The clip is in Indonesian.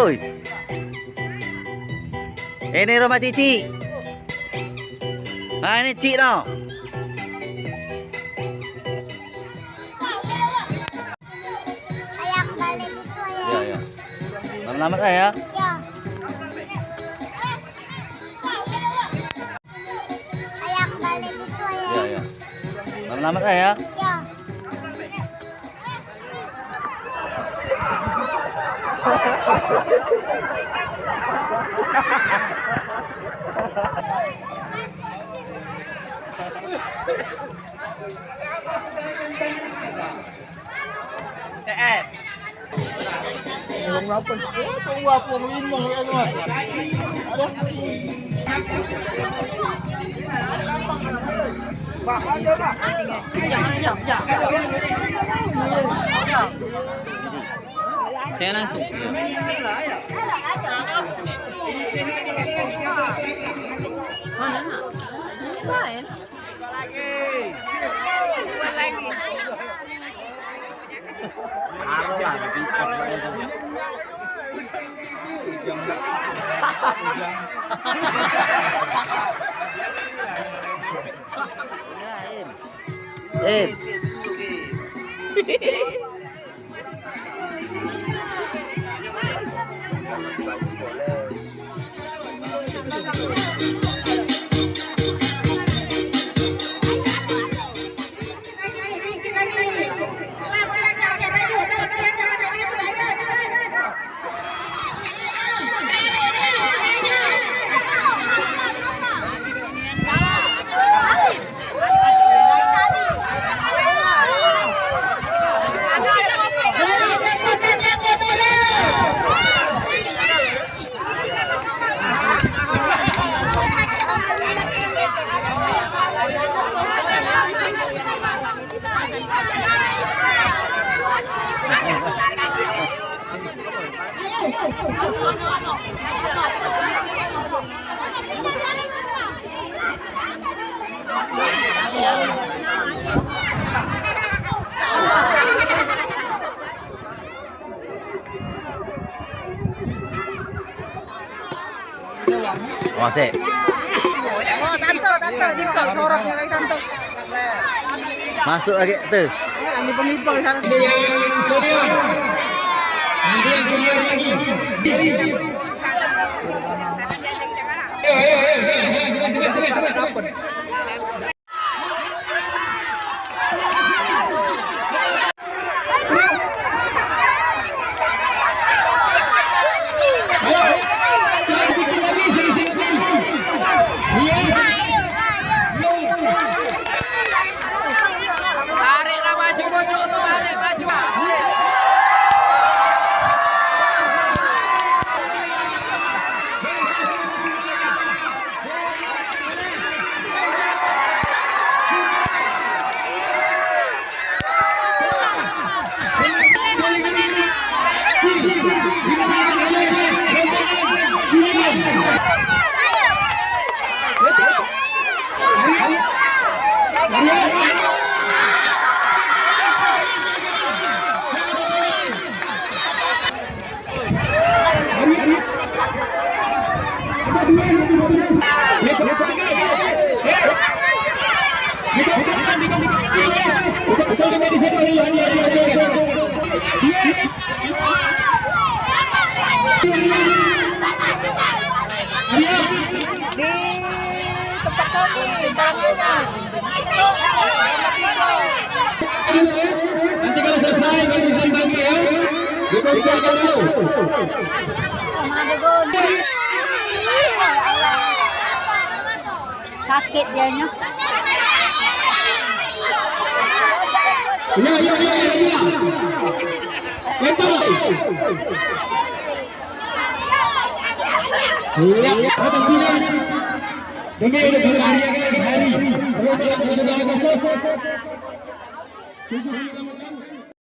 Oi. Ini rumah Cici. Nah, ini Cik no. Ayah balik itu Ya, ya. ya. Selamat ya. Ya. Ayah balik itu ya. Ya, ya. Selamat ya. Ya. TS. Yung rapon. Itong wapo mo yun mo. Ano? Ada. Pak, ada Pak. Saya langsung. Masih. Oh, tante, jengkol soroknya lagi tante. Masuk lagi tuh. Ini pengipol sana. Tariklah maju pojok tuh, tarik maju. Nanti kalau selesai kalau bisa dibagi ya. Dikumpulkan dulu. Sakit dianya. Ya. Lempar. Siap, datang tidak. Demi hari. Kalau dalam 7 kali 0. 7